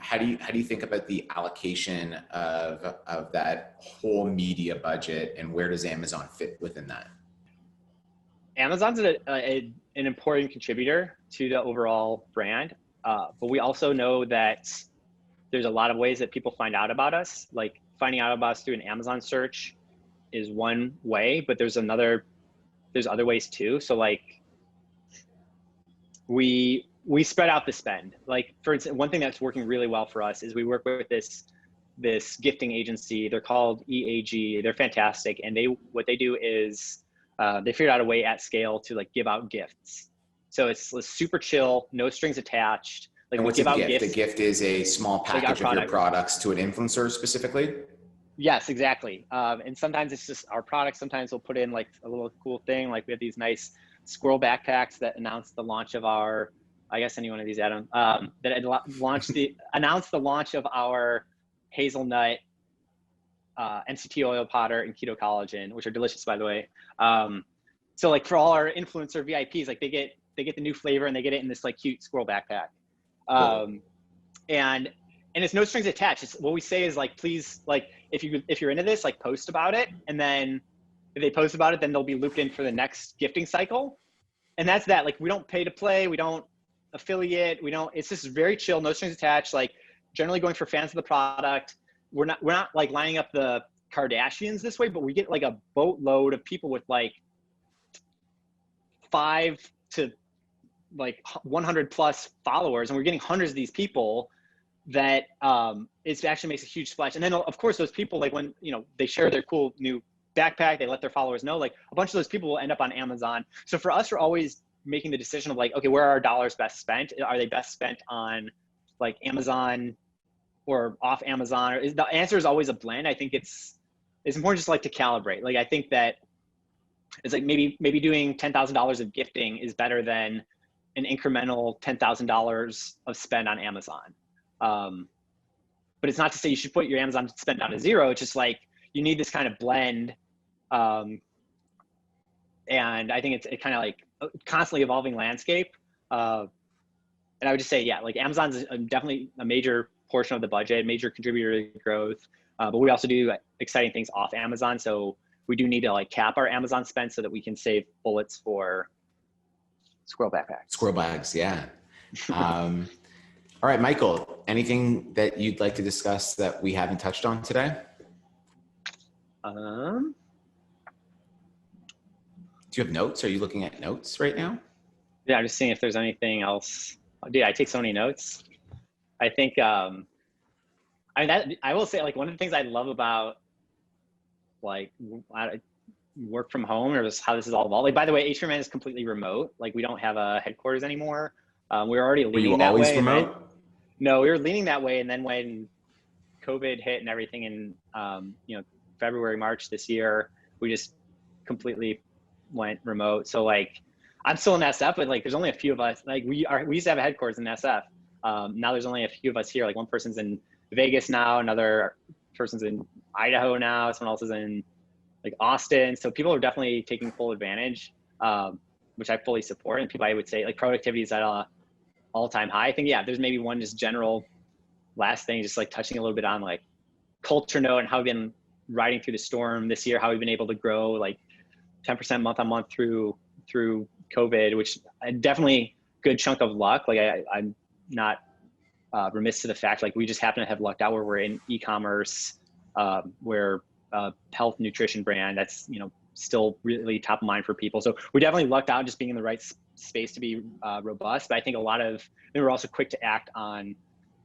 Speaker 1: How do you think about the allocation of that whole media budget, and where does Amazon fit within that?
Speaker 2: Amazon's an important contributor to the overall brand, but we also know that there's a lot of ways that people find out about us. Like, finding out about us through an Amazon search is one way, but there's other ways too. So like, we spread out the spend. Like, for instance, one thing that's working really well for us is we work with this gifting agency. They're called EAG. They're fantastic, and what they do is they figured out a way at scale to like give out gifts. So it's super chill, no strings attached. Like,
Speaker 1: and what's a gift? A gift is a small package of your products to an influencer specifically?
Speaker 2: Yes, exactly. And sometimes it's just our products. Sometimes we'll put in like a little cool thing. Like, we have these nice squirrel backpacks that announced the launch of our, I guess any one of these, Adam, that announced the launch of our hazelnut, MCT oil powder and keto collagen, which are delicious, by the way. So like, for all our influencer VIPs, like they get the new flavor, and they get it in this like cute squirrel backpack. And it's no strings attached. It's what we say is like, please, like, if you're into this, like, post about it. And then if they post about it, then they'll be looped in for the next gifting cycle. And that's that. Like, we don't pay to play. We don't affiliate. It's just very chill, no strings attached. Like, generally going for fans of the product. We're not like lining up the Kardashians this way, but we get like a boatload of people with like 5 to like 100 plus followers, and we're getting hundreds of these people that it actually makes a huge splash. And then of course those people, like, when they share their cool new backpack, they let their followers know, like, a bunch of those people will end up on Amazon. So for us, we're always making the decision of like, okay, where are our dollars best spent? Are they best spent on like Amazon or off Amazon? Or the answer is always a blend. I think it's important just like to calibrate. Like, I think that it's like maybe doing $10,000 of gifting is better than an incremental $10,000 of spend on Amazon. But it's not to say you should put your Amazon spend down to zero. It's just like, you need this kind of blend. And I think it's kind of like a constantly evolving landscape. And I would just say, yeah, like, Amazon's definitely a major portion of the budget, major contributor to growth. But we also do exciting things off Amazon. So we do need to like cap our Amazon spend so that we can save bullets for squirrel backpacks. Squirrel
Speaker 1: bags, yeah. All right, Michael, anything that you'd like to discuss that we haven't touched on today? Do you have notes? Are you looking at notes right now?
Speaker 2: Yeah, I'm just seeing if there's anything else. Dude, I take so many notes. I think, I will say, like, one of the things I love about like work from home, or just how this is all evolved. Like, by the way, HRMN is completely remote. Like, we don't have a headquarters anymore. We were already leaning that way. Were you always remote? No, we were leaning that way. And then when COVID hit and everything in, February, March this year, we just completely went remote. So like, I'm still in SF, but like, there's only a few of us. Like, we used to have a headquarters in SF. Now there's only a few of us here. Like, one person's in Vegas now, another person's in Idaho now, someone else is in like Austin. So people are definitely taking full advantage, which I fully support. And people, I would say, like, productivity is at a all-time high. I think, yeah, there's maybe one just general last thing, just like touching a little bit on like culture note and how we've been riding through the storm this year, how we've been able to grow like 10% month on month through COVID, which definitely good chunk of luck. Like I'm not remiss to the fact, like we just happen to have lucked out where we're in e-commerce, we're a health nutrition brand that's, you know, still really top of mind for people. So we definitely lucked out just being in the right space to be robust. But I think we were also quick to act on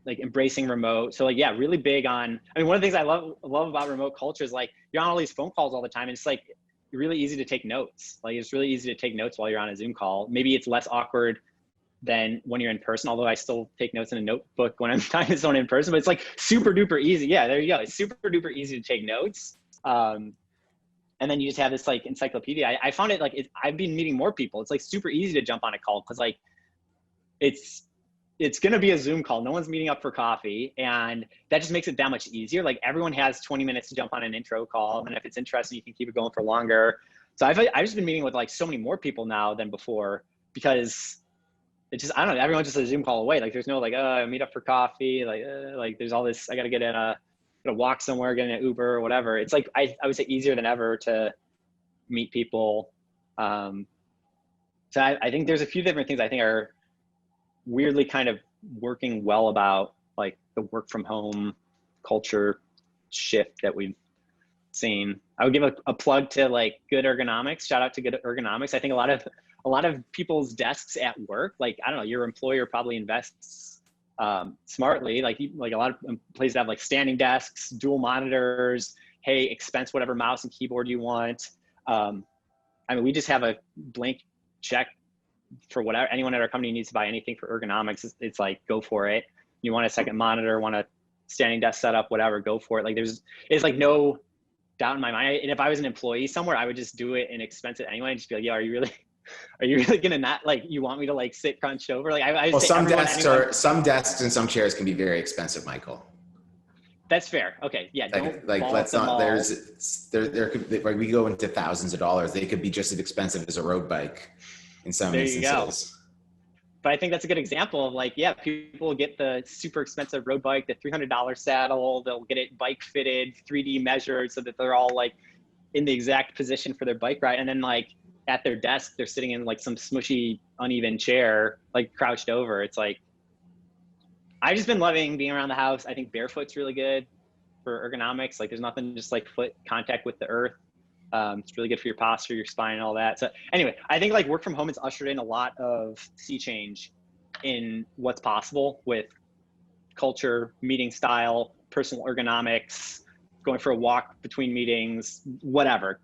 Speaker 2: like embracing remote. So like, yeah, really big on, I mean, one of the things I love about remote culture is like, you're on all these phone calls all the time. And it's like, really easy to take notes. Like it's really easy to take notes while you're on a Zoom call. Maybe it's less awkward than when you're in person, although I still take notes in a notebook when I'm talking to someone in person, but it's like super duper easy. Yeah, there you go. It's super duper easy to take notes. And then you just have this like encyclopedia. I found it like, I've been meeting more people. It's like super easy to jump on a call because like it's going to be a Zoom call. No one's meeting up for coffee. And that just makes it that much easier. Like everyone has 20 minutes to jump on an intro call. And if it's interesting, you can keep it going for longer. So I've just been meeting with like so many more people now than before because it's just, I don't know, everyone's just a Zoom call away. Like there's no like, meet up for coffee. Like there's all this, I got to get in gonna walk somewhere, get in an Uber or whatever. It's like, I would say easier than ever to meet people. So I think there's a few different things I think are weirdly kind of working well about like the work from home culture shift that we've seen. I would give a plug to like Good Ergonomics. Shout out to Good Ergonomics. I think a lot of people's desks at work, like, I don't know, your employer probably invests smartly. Like a lot of places have like standing desks, dual monitors, hey, expense whatever mouse and keyboard you want. I mean, we just have a blank check for whatever anyone at our company needs to buy anything for ergonomics. It's like, go for it. You want a second monitor, want a standing desk setup, whatever, go for it. Like it's like no doubt in my mind. And if I was an employee somewhere, I would just do it and expense it anyway and just be like, yeah, are you really gonna not, like, you want me to like sit crunched over? Like
Speaker 1: well, some desks and some chairs can be very expensive, Michael.
Speaker 2: That's fair. Okay. Yeah.
Speaker 1: Like let's not, there could, like, we go into thousands of dollars. They could be just as expensive as a road bike in some instances.
Speaker 2: But I think that's a good example of like, yeah, people get the super expensive road bike, the $300 saddle, they'll get it bike fitted, 3D measured so that they're all like in the exact position for their bike ride. And then like at their desk, they're sitting in like some smushy, uneven chair, like crouched over. It's like, I've just been loving being around the house. I think barefoot's really good for ergonomics. Like there's nothing just like foot contact with the earth. It's really good for your posture, your spine, and all that. So anyway, I think like work from home has ushered in a lot of sea change in what's possible with culture, meeting style, personal ergonomics, going for a walk between meetings, whatever,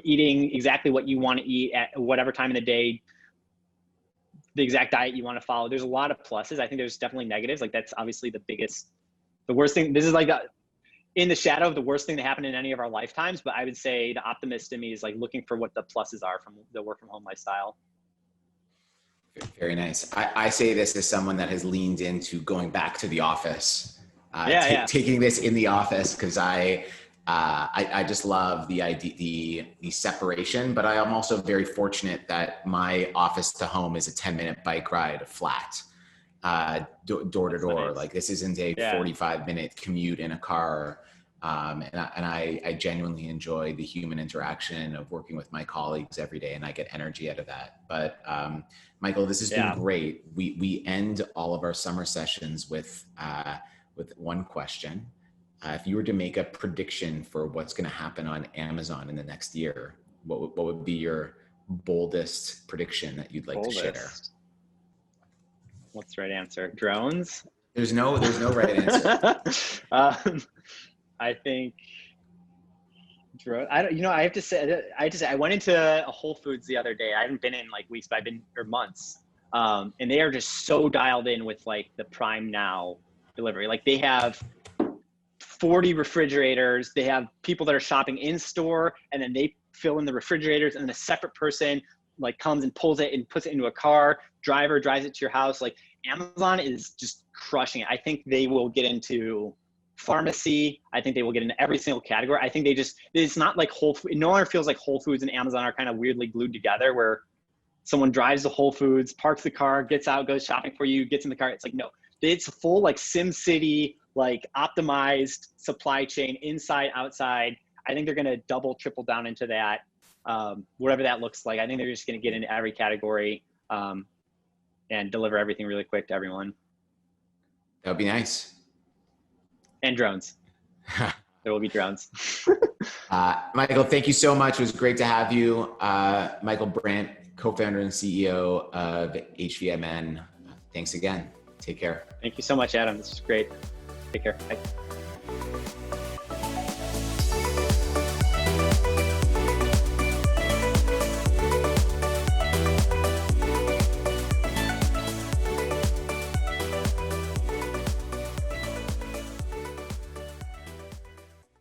Speaker 2: eating exactly what you want to eat at whatever time of the day, the exact diet you want to follow. There's a lot of pluses. I think there's definitely negatives. Like that's obviously the worst thing. This is like in the shadow of the worst thing that happened in any of our lifetimes. But I would say the optimist in me is like looking for what the pluses are from the work from home lifestyle.
Speaker 1: Very nice. I say this as someone that has leaned into going back to the office, taking this in the office, because I just love the idea, the separation, but I am also very fortunate that my office to home is a 10-minute bike ride flat, door to door. Nice. Like this isn't a 45-minute commute in a car. And I genuinely enjoy the human interaction of working with my colleagues every day, and I get energy out of that. But Michael, this has been great. We end all of our summer sessions with one question. If you were to make a prediction for what's going to happen on Amazon in the next year, what would be your boldest prediction that you'd like to share?
Speaker 2: What's the right answer? Drones?
Speaker 1: There's no right answer.
Speaker 2: I think I have to say, I went into a Whole Foods the other day. I haven't been in like weeks, but months. And they are just so dialed in with like the Prime Now delivery. Like they have 40 refrigerators. They have people that are shopping in store, and then they fill in the refrigerators, and then a separate person like comes and pulls it and puts it into a car. Driver drives it to your house. Like Amazon is just crushing it. I think they will get into pharmacy. I think they will get into every single category. I think it's not like no longer feels like Whole Foods and Amazon are kind of weirdly glued together, where someone drives to Whole Foods, parks the car, gets out, goes shopping for you, gets in the car. It's like, no, it's full like Sim City, like optimized supply chain inside, outside. I think they're going to double, triple down into that, whatever that looks like. I think they're just going to get into every category and deliver everything really quick to everyone.
Speaker 1: That would be nice.
Speaker 2: And drones. There will be drones.
Speaker 1: Michael, thank you so much. It was great to have you. Michael Brandt, co-founder and CEO of HVMN. Thanks again. Take care.
Speaker 2: Thank you so much, Adam. This is great. Take care. Bye.